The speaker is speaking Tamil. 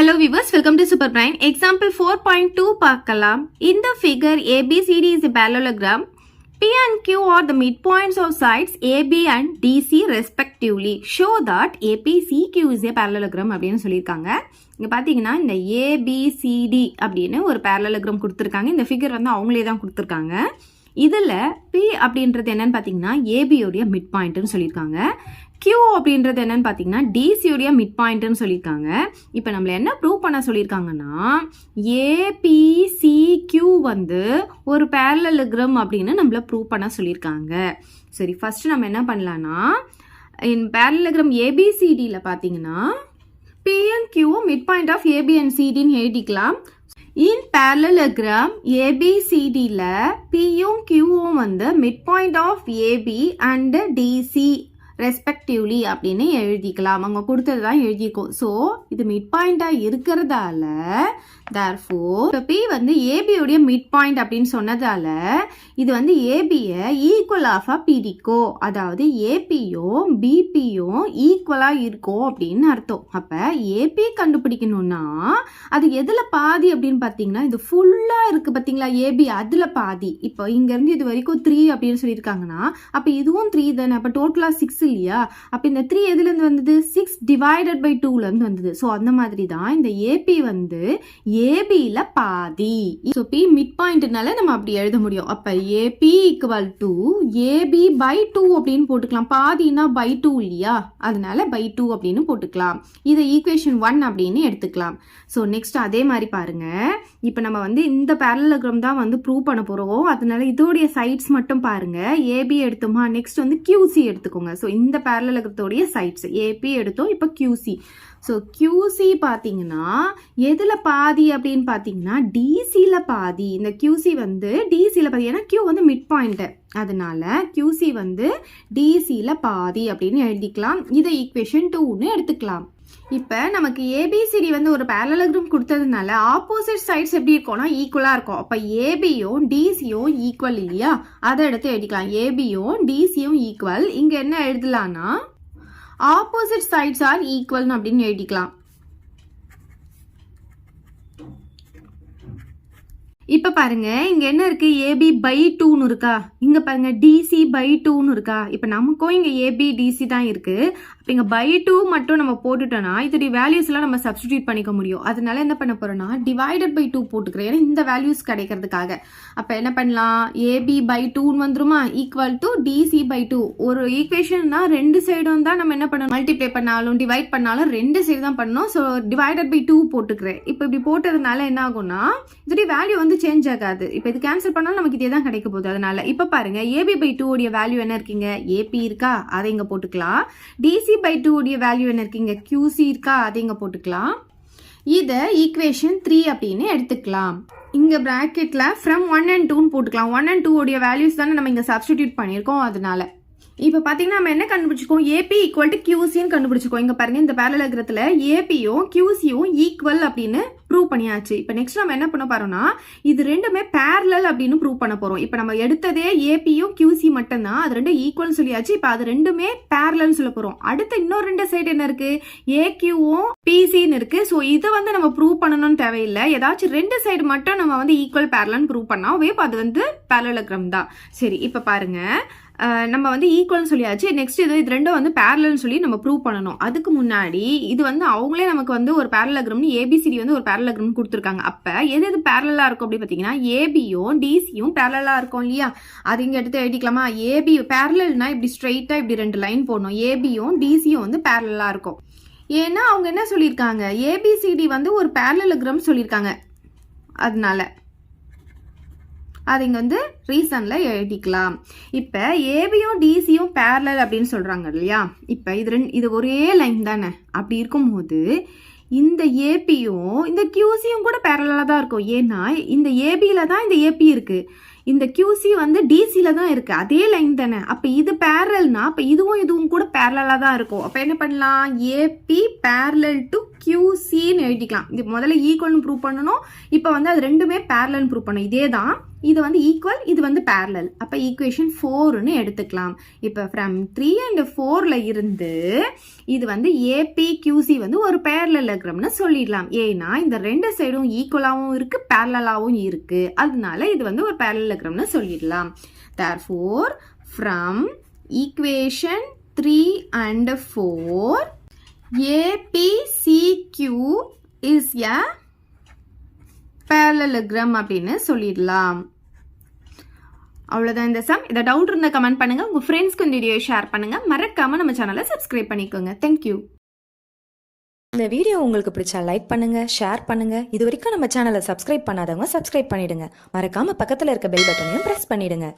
Hello viewers, welcome to Super Brain. Example 4.2 பார்க்கலாம். In the figure, ABCD is a parallelogram. P and Q are the midpoints of sides AB and DC respectively. Show that APCQ is a parallelogram அப்படின்னு சொல்லியிருக்காங்க. இங்கே பார்த்தீங்கன்னா இந்த ABCD அப்படின்னு ஒரு parallelogram கொடுத்துருக்காங்க. இந்த ஃபிகர் வந்து அவங்களே தான் கொடுத்துருக்காங்க. இதில் P அப்படின்றது என்னன்னு பார்த்தீங்கன்னா ஏபியோடைய மிட் பாயிண்ட்னு சொல்லியிருக்காங்க. Q அப்படின்றது என்னன்னு பார்த்தீங்கன்னா டிசியோடைய மிட் பாயிண்ட்னு சொல்லியிருக்காங்க. இப்போ நம்மள என்ன ப்ரூவ் பண்ண சொல்லியிருக்காங்கன்னா APCQ வந்து ஒரு parallelogram அப்படின்னு நம்மள ப்ரூவ் பண்ண சொல்லியிருக்காங்க. சரி, ஃபர்ஸ்ட் நம்ம என்ன பண்ணலாம்னா parallelogram ABCDயில் பார்த்தீங்கன்னா P and Q mid point of AB and CDன்னு எழுதிக்கலாம். இன் parallelogram ABCDல Pயும் Qவும் வந்து mid point of AB and DC respectively அப்படின்னு எழுதிக்கலாம். அவங்க கொடுத்தது தான் எழுதிக்கும். ஸோ இது மிட் பாயிண்டாக இருக்கிறதால therefore இப்போ P வந்து ஏபியோடைய மிட் பாயிண்ட் அப்படின்னு சொன்னதால இது வந்து ஏபியை ஈக்குவல் ஆஃபாக பிடிக்கும். அதாவது ஏபியும் பிபியும் ஈக்குவலாக இருக்கும் அப்படின்னு அர்த்தம். அப்போ ஏபி கண்டுபிடிக்கணும்னா அது எதில் பாதி அப்படின்னு பார்த்தீங்கன்னா இது ஃபுல்லாக இருக்குது பார்த்தீங்களா ஏபி, அதில் பாதி. இப்போ இங்கேருந்து இது வரைக்கும் 3 அப்படின்னு சொல்லியிருக்காங்கன்னா அப்போ இதுவும் 3 தானே. அப்போ டோட்டலாக 6 இல்லையா? அப்போ இந்த 3 எதுலேருந்து வந்தது? 6 டிவைடட் பை 2லேருந்து வந்தது. ஸோ அந்த மாதிரி தான் இந்த ஏபி வந்து ஏபியில் பாதி. ஸோ பி மிட் பாயிண்ட்னால நம்ம அப்படி எழுத முடியும். அப்போ AB equal to AB by 2 அப்படின்னு போட்டுக்கலாம். பாதினா பை 2 இல்லையா? அதனால பை 2 அப்படின்னு போட்டுக்கலாம். இதை ஈக்குவேஷன் 1 அப்படின்னு எடுத்துக்கலாம். ஸோ நெக்ஸ்ட் அதே மாதிரி பாருங்க. இப்போ நம்ம வந்து இந்த parallelogram தான் வந்து ப்ரூவ் பண்ண போகிறோம். அதனால இதோடைய சைட்ஸ் மட்டும் பாருங்க. ஏபி எடுத்தோமா, நெக்ஸ்ட் வந்து QC எடுத்துக்கோங்க. ஸோ இந்த parallelogramத்தோடைய சைட்ஸ் ஏபி எடுத்தோம், இப்போ QC. ஸோ QC பார்த்தீங்கன்னா எதில் பாதி அப்படின்னு பார்த்தீங்கன்னா டிசியில் பாதி. இந்த QC வந்து டிசியில் பாதி, ஏன்னா Q வந்து மிட் பாயிண்ட்டு, அதனால QC வந்து டிசியில் பாதி அப்படின்னு எழுதிக்கலாம். இதை ஈக்குவேஷன் 2ன்னு எடுத்துக்கலாம். இப்போ நமக்கு ஏபிசிடி வந்து ஒரு parallelogram கொடுத்ததுனால ஆப்போசிட் சைட்ஸ் எப்படி இருக்கும்னா ஈக்குவலாக இருக்கும். அப்போ ஏபியும் டிசியும் ஈக்குவல் இல்லையா? அதை எடுத்து எழுதிக்கலாம். ஏபியும் டிசியும் ஈக்குவல். இங்கே என்ன எழுதலாம்னா ஆப்போசிட் சைட்ஸ் ஆர் ஈக்குவல் அப்படின்னு எழுதிக்கலாம். இப்போ பாருங்க, இங்க என்ன இருக்கு? ஏபி பை 2ன்னு இருக்கா? இங்க பாருங்க டிசி பை 2ன்னு இருக்கா? இப்போ நமக்கும் இங்க ஏபி டிசி தான் இருக்கு. அப்போ இங்க பை 2 மட்டும் நம்ம போட்டுட்டோம்னா இதோடைய வேல்யூஸ் எல்லாம் நம்ம சப்ஸ்டிடியூட் பண்ணிக்க முடியும். அதனால என்ன பண்ண போறோம்னா டிவைடட் பை 2 போட்டுக்கிறேன், ஏன்னா இந்த வேல்யூஸ் கிடைக்கிறதுக்காக. அப்போ என்ன பண்ணலாம்? ஏபி பை 2ன்னு வந்துருமா ஈக்குவல் டு டிசி பை 2. ஒரு ஈக்குவேஷன்னா ரெண்டு சைடும் தான் நம்ம என்ன பண்ணணும், மல்டிப்ளை பண்ணாலும் டிவைட் பண்ணாலும் ரெண்டு சைடு தான் பண்ணணும். ஸோ டிவைடட் பை 2 போட்டுக்கிறேன். இப்போ இப்படி போட்டதுனால என்ன ஆகும்னா இதோடைய வேல்யூ வந்து சேஞ்ச் ஆகாது. இப்போ இது கேன்சல் பண்ணாலும் நமக்கு இதே தான் கிடைக்க போகுது. அதனால இப்போ பாருங்க ஏபி பை 2 உடைய வேல்யூ என்ன இருக்கீங்க? ஏபி இருக்கா? அதை இங்க போட்டுக்கலாம். டிசி பை 2 உடைய வேல்யூ என்ன இருக்கீங்க? QC இருக்கா? அதை இங்க போட்டுக்கலாம். இதை ஈக்குவேஷன் 3 அப்படின்னு எடுத்துக்கலாம். இங்க பிராக்கெட்ல ஃப்ரம் 1 and 2ன்னு போட்டுக்கலாம். 1 and 2 உடைய வேல்யூஸ் தானே நம்ம இங்க சப்ஸ்டிடியூட் பண்ணியிருக்கோம். அதனால இப்போ பார்த்தீங்கன்னா நம்ம என்ன கண்டுபிடிச்சிக்கோம்? ஏபி ஈக்குவல் டு QCன்னு கண்டுபிடிச்சிக்கோம். இங்கே பாருங்க இந்த parallelogramல ஏபியும் QCயும் ஈக்குவல் அப்படின்னு ப்ரூவ் பண்ணியாச்சு. இப்போ நெக்ஸ்ட் நம்ம என்ன பண்ண போறோம்னா இது ரெண்டுமே பேரலல் அப்படின்னு ப்ரூவ் பண்ண போறோம். இப்போ நம்ம எடுத்ததே ஏபியும் QC மட்டும்தான், அது ரெண்டும் ஈக்குவல் சொல்லியாச்சு. இப்போ அது ரெண்டுமே பேரலல்னு சொல்ல போறோம். அடுத்து இன்னொரு ரெண்டு சைடு என்ன இருக்கு? ஏக்யூவும் பிசின்னு இருக்கு. ஸோ இதை வந்து நம்ம ப்ரூவ் பண்ணணும்னு தேவையில்லை. ஏதாச்சும் ரெண்டு சைடு மட்டும் நம்ம வந்து ஈக்குவல் பேரலல்னு ப்ரூவ் பண்ணா அது வந்து parallelogram தான். சரி, இப்போ பாருங்க நம்ம வந்து ஈக்குவல்னு சொல்லியாச்சு. நெக்ஸ்ட் இது ரெண்டும் வந்து பேரலல்னு சொல்லி நம்ம ப்ரூவ் பண்ணணும். அதுக்கு முன்னாடி இது வந்து அவங்களே நமக்கு வந்து ஒரு parallelogramனு ஏபிசிடி வந்து ஒரு parallelogram கொடுத்துருக்காங்க. அப்போ எது பேரலா இருக்கும் அப்படின்னு பார்த்தீங்கன்னா ஏபியும் டிசியும் பேரலா இருக்கும் இல்லையா? அது இங்கே எடுத்து எழுதிக்கலாமா? ஏபி பேரலல்னா இப்படி ஸ்ட்ரெயிட்டா இப்படி ரெண்டு லைன் போடணும். ஏபியும் டிசியும் வந்து பேரலா இருக்கும். ஏன்னா அவங்க என்ன சொல்லியிருக்காங்க? ஏபிசிடி வந்து ஒரு parallelogram சொல்லியிருக்காங்க. அதனால அது இங்கே வந்து ரீசனில் எழுதிக்கலாம். இப்போ ஏபியும் டிசியும் பேரலல் அப்படின்னு சொல்கிறாங்க இல்லையா? இப்போ இது ஒரே லைன் தானே. அப்படி இருக்கும்போது இந்த ஏபியும் இந்த QCயும் கூட பேரலாக தான் இருக்கும். ஏன்னா இந்த ஏபியில் தான் இந்த ஏபி இருக்குது, இந்த QC வந்து டிசியில் தான் இருக்குது. அதே லைன் தானே. அப்போ இது பேரலல்னா அப்போ இதுவும் கூட பேரலாக தான் இருக்கும். அப்போ என்ன பண்ணலாம்? ஏபி பேரலல் டு QCன்னு எழுதிக்கலாம். இது முதல்ல ஈக்குவல்னு ப்ரூவ் பண்ணணும். இப்போ வந்து அது ரெண்டுமே பேரலல்னு ப்ரூவ் பண்ணணும். இதே தான் இது வந்து ஈக்குவல், இது வந்து பேரலல். அப்போ ஈக்குவேஷன் 4ன்னு எடுத்துக்கலாம். இப்போ ஃப்ரம் 3 and 4ல் இருந்து இது வந்து ஏபிக்யூசி வந்து ஒரு பேரலலோகிராம்னு சொல்லிடலாம். ஏன்னா இந்த ரெண்டு சைடும் ஈக்குவலாகவும் இருக்குது பேரலாகவும் இருக்குது, அதனால இது வந்து ஒரு பேரலலோகிராம்னு சொல்லிடலாம். Therefore from equation 3 and 4 APCQ is a parallelogram அப்படின்னு சொல்லிடலாம். அவ்வளோதான் இந்த சம். இதை டவுட் இருந்தால் கமெண்ட் பண்ணுங்கள், உங்கள் ஃப்ரெண்ட்ஸ்க்கு இந்த வீடியோ ஷேர் பண்ணுங்கள், மறக்காமல் நம்ம சேனலை சப்ஸ்கிரைப் பண்ணிக்கோங்க. தேங்க்யூ. இந்த வீடியோ உங்களுக்கு பிடிச்சா லைக் பண்ணுங்க, ஷேர் பண்ணுங்க. இது வரைக்கும் நம்ம சேனலை சப்ஸ்கிரைப் பண்ணாதவங்க சப்ஸ்கிரைப் பண்ணிடுங்க. மறக்காம பக்கத்தில் இருக்க பெல் பட்டனையும் பிரஸ் பண்ணிடுங்க.